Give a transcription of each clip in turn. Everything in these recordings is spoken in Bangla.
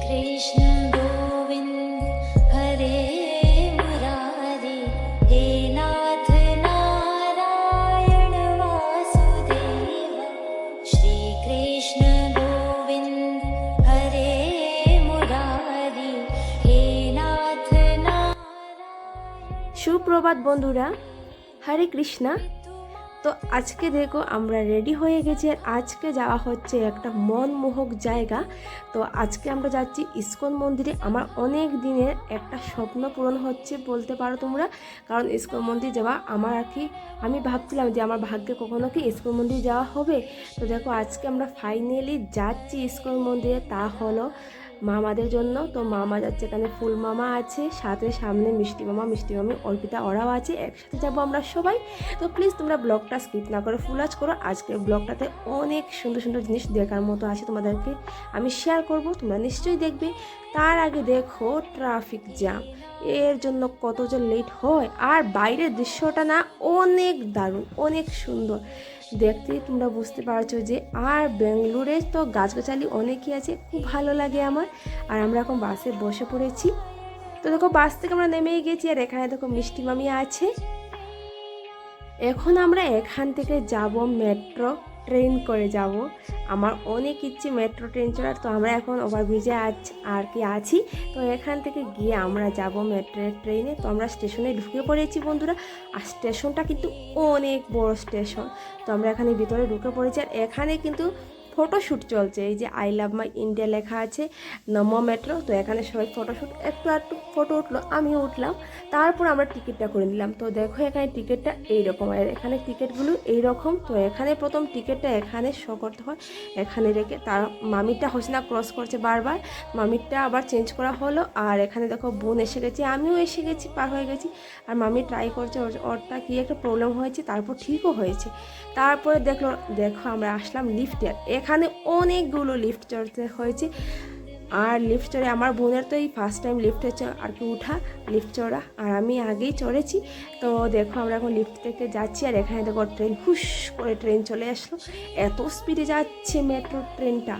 कृष्ण गोविंद हरे मुरारी हे नाथ नारायण वासुदेव श्री कृष्ण गोविंद हरे मुरारी हे नाथ नारायण। সুপ্রভাত বন্ধুরা, হরে কৃষ্ণা। তো আজকে দেখো আমরা রেডি হয়ে গেছি আর আজকে যাওয়া হচ্ছে একটা মনমোহক জায়গা। তো আজকে আমরা যাচ্ছি ইসকন মন্দিরে। আমার অনেক দিনের একটা স্বপ্ন পূরণ হচ্ছে বলতে পারো তোমরা, কারণ ইসকন মন্দির যাওয়া আমার আর কি, আমি ভাবছিলাম যে আমার ভাগ্যে কখনো কি ইসকন মন্দির যাওয়া হবে। তো দেখো আজকে আমরা ফাইনালি যাচ্ছি ইসকন মন্দিরে, তা হলো মামাদের জন্য। তো মামা যাচ্ছে, এখানে ফুল মামা আছে, সাথে সামনে মিষ্টি মামা, মিষ্টি মামি, অর্পিতা, ওরাও আছে। একসাথে যাবো আমরা সবাই। তো প্লিজ তোমরা ব্লগটা স্কিপ না করে ফুল ওয়াচ করো। আজকের ব্লগটাতে অনেক সুন্দর সুন্দর জিনিস দেখার মতো আছে, তোমাদেরকে আমি শেয়ার করব, তোমরা নিশ্চয়ই দেখবে। তার আগে দেখো ট্রাফিক জ্যাম, এর জন্য কত যে লেট হয়। আর বাইরের দৃশ্যটা না অনেক দারুণ, অনেক সুন্দর দেখতেই তোমরা বুঝতে পারছো যে। আর বেঙ্গালুরে তো গাছগাছালি অনেকই আছে, খুব ভালো লাগে আমার। আর আমরা এখন বাসে বসে পড়েছি। তো দেখো বাস থেকে আমরা নেমেই গেছি, আর এখানে দেখো মিষ্টি মামি আছে। এখন আমরা এখান থেকে যাব মেট্রো ট্রেন করে যাব। আমার অনেক ইচ্ছে মেট্রো ট্রেন চড়ার। তো আমরা এখন ওভারব্রিজে আর কি আছি। তো এখান থেকে গিয়ে আমরা যাব মেট্রো ট্রেনে। তো আমরা স্টেশনে ঢুকে পড়েছি বন্ধুরা। আর স্টেশনটা কিন্তু অনেক বড় স্টেশন। তো আমরা এখানে ভিতরে ঢুকে পড়েছি, আর এখানে কিন্তু ফটোশ্যুট চলছে। এই যে আই লাভ মাই ইন্ডিয়া লেখা আছে, নমো মেট্রো। তো এখানে সবাই ফটোশ্যুট, একটু ফটো উঠলো, আমিও উঠলাম। তারপর আমরা টিকিটটা করে নিলাম। তো দেখো এখানে টিকিটটা এইরকম, আর এখানে টিকিটগুলো এইরকম। তো এখানে প্রথম টিকিটটা এখানে শো করতে হয়, এখানে রেখে তার মামিরটা হচ্ছে না, ক্রস করছে বারবার, মামিরটা আবার চেঞ্জ করা হলো। আর এখানে দেখো বোন এসে গেছে, আমিও এসে গেছি, পার হয়ে গেছি। আর মামি ট্রাই করছে, ওরটা কি একটা প্রবলেম হয়েছে, তারপর ঠিকও হয়েছে। তারপরে দেখো আমরা আসলাম লিফটে। এখানে অনেকগুলো লিফট চড়তে হয়েছে। আর লিফট চড়ে আমার বোনের তো এই ফার্স্ট টাইম লিফটে আর কি উঠা, লিফট চড়া, আর আমি আগেই চড়েছি। তো দেখো আমরা এখন লিফট থেকে যাচ্ছি, আর এখানে দেখো ট্রেন হুশ করে ট্রেন চলে আসলো। এত স্পিডে যাচ্ছে মেট্রো ট্রেনটা,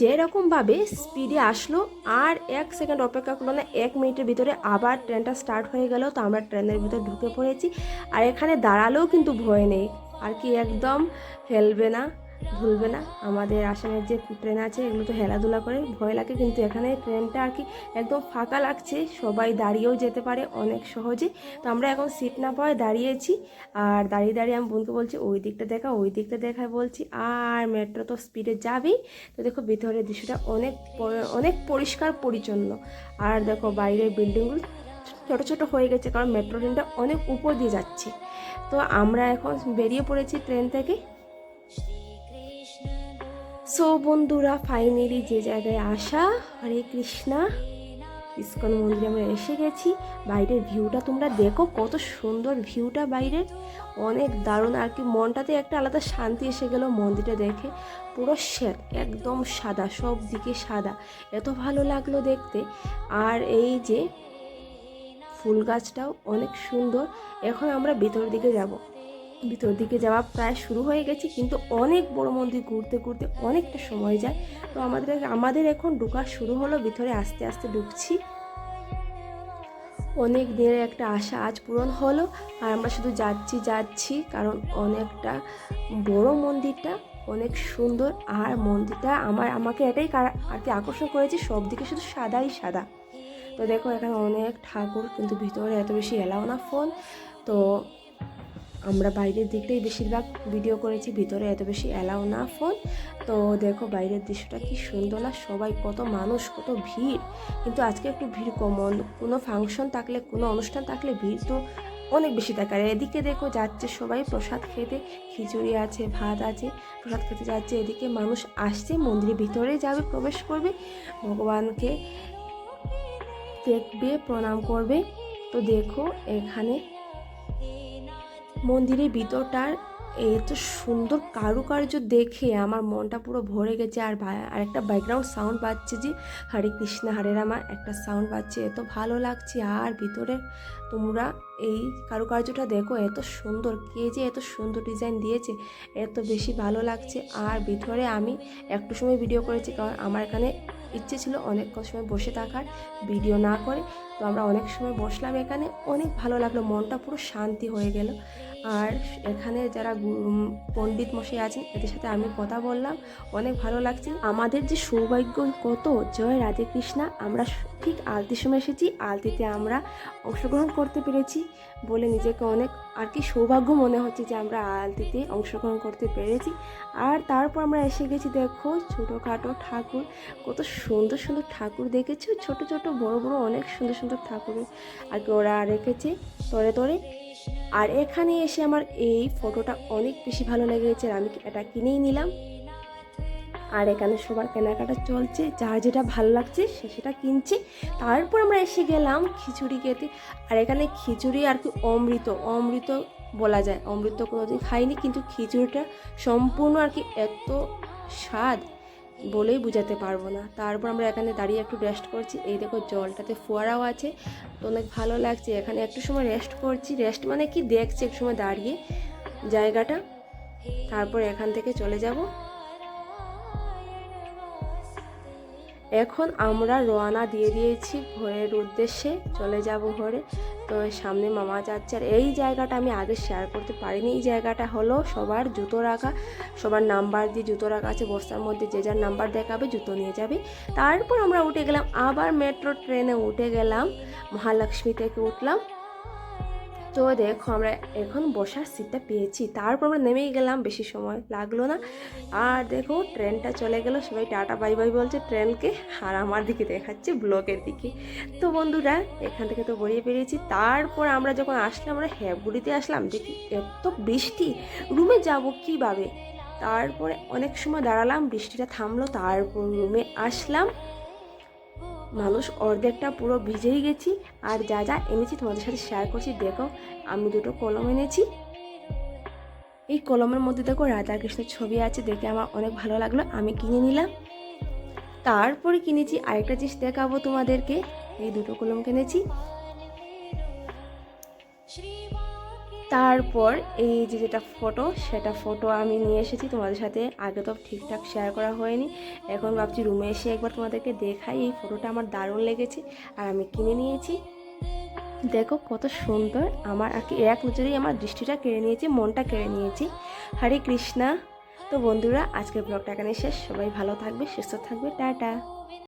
যেরকমভাবে স্পিডে আসলো। আর 1 সেকেন্ড অপেক্ষা করলো না, 1 মিনিটের ভিতরে আবার ট্রেনটা স্টার্ট হয়ে গেল। তো আমরা ট্রেনের ভিতরে ঢুকে পড়েছি। আর এখানে দাঁড়ালেও কিন্তু ভয় নেই, আর কি একদম হেলবে না, ভুলবে না। আমাদের আসামের যে ট্রেন আছে এগুলো তো হেলাধুলা করে, ভয় লাগে। কিন্তু এখানে ট্রেনটা আর কি একদম ফাঁকা লাগছে, সবাই দাঁড়িয়েও যেতে পারে অনেক সহজে। তো আমরা এখন সিট না পাওয়ায় দাঁড়িয়েছি। আর দাঁড়িয়ে দাঁড়িয়ে আমি বোনকে বলছি ওই দিকটা দেখা, ওই দিকটা দেখায় বলছি। আর মেট্রো তো স্পিডে যাবেই। তো দেখো ভিতরের দৃশ্যটা অনেক পরিষ্কার পরিচ্ছন্ন। আর দেখো বাইরের বিল্ডিংগুলো ছোট ছোট হয়ে গেছে, কারণ মেট্রো ট্রেনটা অনেক উপর দিয়ে যাচ্ছে। তো আমরা এখন বেরিয়ে পড়েছি ট্রেন থেকে। সো বন্ধুরা, ফাইনালি যে জায়গায় আসা, হরে কৃষ্ণা, ইসকন মন্দিরে আমরা এসে গেছি। বাইরের ভিউটা তোমরা দেখো, কত সুন্দর ভিউটা বাইরের, অনেক দারুণ আর কি। মনটাতে একটা আলাদা শান্তি এসে গেল মন্দিরটা দেখে। পুরো শ্বেত, একদম সাদা, সব দিকে সাদা, এত ভালো লাগলো দেখতে। আর এই যে ফুল গাছটাও অনেক সুন্দর। এখন আমরা ভিতর দিকে যাব। ভিতর দিকে যাওয়া প্রায় শুরু হয়ে গেছে, কিন্তু অনেক বড় মন্দির, ঘুরতে ঘুরতে অনেকটা সময় যায়। তো আমাদের এখন ঢোকা শুরু হলো, ভিতরে আস্তে আস্তে ঢুকছি। অনেক দিনের একটা আশা আজ পূরণ হলো। আর আমরা শুধু যাচ্ছি, কারণ অনেকটা বড় মন্দিরটা, অনেক সুন্দর। আর মন্দিরটা আমাকে এটাই আর কি আকর্ষণ করেছে, সব দিকে শুধু সাদাই সাদা। তো দেখো এখানে অনেক ঠাকুর, কিন্তু ভিতরে এত বেশি এলাও না ফোন। তো আমরা বাইরের দিকটাই বেশিরভাগ ভিডিও করেছি, ভিতরে এত বেশি অ্যালাউ না ফোন। তো দেখো বাইরের দৃশ্যটা কি সুন্দর না, সবাই কত মানুষ, কত ভিড়। কিন্তু আজকে একটু ভিড় কম, কোনো ফাংশন থাকলে, কোনো অনুষ্ঠান থাকলে ভিড় তো অনেক বেশি থাকে। আর এদিকে দেখো যাচ্ছে সবাই প্রসাদ খেতে, খিচুড়ি আছে, ভাত আছে, প্রসাদ খেতে যাচ্ছে। এদিকে মানুষ আসছে, মন্দিরের ভিতরে যাবে, প্রবেশ করবে, ভগবানকে দেখবে, প্রণাম করবে। তো দেখো এখানে মন্দিরের ভিতরটার এত সুন্দর কারুকার্য দেখে আমার মনটা পুরো ভরে গেছে। আর একটা ব্যাকগ্রাউন্ড সাউন্ড পাচ্ছে যে হরে কৃষ্ণা হরে রামা একটা সাউন্ড পাচ্ছে, এত ভালো লাগছে। আর ভিতরে তোমরা এই কারুকার্যটা দেখো, এত সুন্দর, কে যে এত সুন্দর ডিজাইন দিয়েছে, এত বেশি ভালো লাগছে। আর ভিতরে আমি একটু সময় ভিডিও করেছি, কারণ আমার এখানে ইচ্ছে ছিল অনেক সময় বসে থাকার, ভিডিও না করে। তো আমরা অনেক সময় বসলাম এখানে, অনেক ভালো লাগলো, মনটা পুরো শান্তি হয়ে গেল। আর এখানে যারা পণ্ডিত মশাই আছেন এদের সাথে আমি কথা বললাম, অনেক ভালো লাগছে। আমাদের যে সৌভাগ্য কত, জয় রাধে কৃষ্ণা, আমরা ঠিক আলতির সময় এসেছি, আলতিতে আমরা অংশগ্রহণ করতে পেরেছি বলে নিজেকে অনেক আর কি সৌভাগ্য মনে হচ্ছে যে আমরা আলতিতে অংশগ্রহণ করতে পেরেছি। আর তারপর আমরা এসে গেছি, দেখো ছোটোখাটো ঠাকুর, কত সুন্দর সুন্দর ঠাকুর দেখেছো, ছোট ছোট বড় বড় অনেক সুন্দর সুন্দর ঠাকুর আর কি ওরা রেখেছে তরে তরে। আর এখানে এসে আমার এই ফটোটা অনেক বেশি ভালো লেগেছে, আর আমি এটা কিনেই নিলাম। আর এখানে সবার কেনাকাটা চলছে, যার যেটা ভালো লাগছে সে সেটা কিনছে। তারপর আমরা এসে গেলাম খিচুড়ি খেতে। আর এখানে খিচুড়ি আর কি অমৃত অমৃত বলা যায়, অমৃত কোনোদিন খাইনি, কিন্তু খিচুড়িটা সম্পূর্ণ আর কি এত স্বাদ বলেই বোঝাতে পারবো না। তারপর আমরা এখানে দাঁড়িয়ে একটু রেস্ট করছি, এই দেখো জলটাতে ফোয়ারাও আছে, তো অনেক ভালো লাগছে। এখানে একটু সময় রেস্ট করছি, রেস্ট মানে কি দেখছি একটু সময় দাঁড়িয়ে জায়গাটা। তারপর এখান থেকে চলে যাব। এখন আমরা রওনা দিয়ে দিয়েছি ঘরের উদ্দেশ্যে, চলে যাব ঘরে। তো সামনে মামা যাচ্ছে। আর এই জায়গাটা আমি আগে শেয়ার করতে পারিনি, এই জায়গাটা হলো সবার জুতো রাখা, সবার নাম্বার দিয়ে জুতো রাখা আছে, বস্তার মধ্যে যে যার নাম্বার দেখাবে জুতো নিয়ে যাবে। তারপর আমরা উঠে গেলাম, আবার মেট্রো ট্রেনে উঠে গেলাম, মহালক্ষ্মী থেকে উঠলাম। তো দেখো আমরা এখন বসার সিটটা পেয়েছি, তারপর আমরা নেমেই গেলাম, বেশি সময় লাগলো না। আর দেখো ট্রেনটা চলে গেল, সবাই টাটা বাই বাই বলছে ট্রেনকে, আর আমার দিকে দেখাচ্ছে ব্লকের দিকে। তো বন্ধুরা এখান থেকে তো গড়িয়ে পেরেছি। তারপর আমরা যখন আসলাম, আমরা হ্যাবগুড়িতে আসলাম, দেখি এত বৃষ্টি, রুমে যাব কীভাবে। তারপরে অনেক সময় দাঁড়ালাম, বৃষ্টিটা থামলো, তারপর রুমে আসলাম। মানুষ অর্ধেকটা পুরো ভিজেই গেছি। আর যা যা এনেছি তোমাদের সাথে শেয়ার করছি, দেখো আমি দুটো কলম এনেছি, এই কলমের মধ্যে দেখো রাধাকৃষ্ণের ছবি আছে, দেখে আমার অনেক ভালো লাগলো, আমি কিনে নিলাম। তারপরে কিনেছি আরেকটা জিনিস দেখাবো তোমাদেরকে, এই দুটো কলম কিনেছি। তারপর এই যে যেটা ফটো, সেটা ফটো আমি নিয়ে এসেছি তোমাদের সাথে, আগে তো ঠিকঠাক শেয়ার করা হয়নি, এখন ভাবছি রুমে এসে একবার তোমাদেরকে দেখাই। এই ফটোটা আমার দারুণ লেগেছে আর আমি কিনে নিয়েছি। দেখো কত সুন্দর, আমার আর কি এক নজরেই আমার দৃষ্টিটা কেড়ে নিয়েছে, মনটা কেড়ে নিয়েছি। হরে কৃষ্ণা। তো বন্ধুরা আজকের ব্লগটা এখানে শেষ, সবাই ভালো থাকবে, সুস্থ থাকবে, টাটা।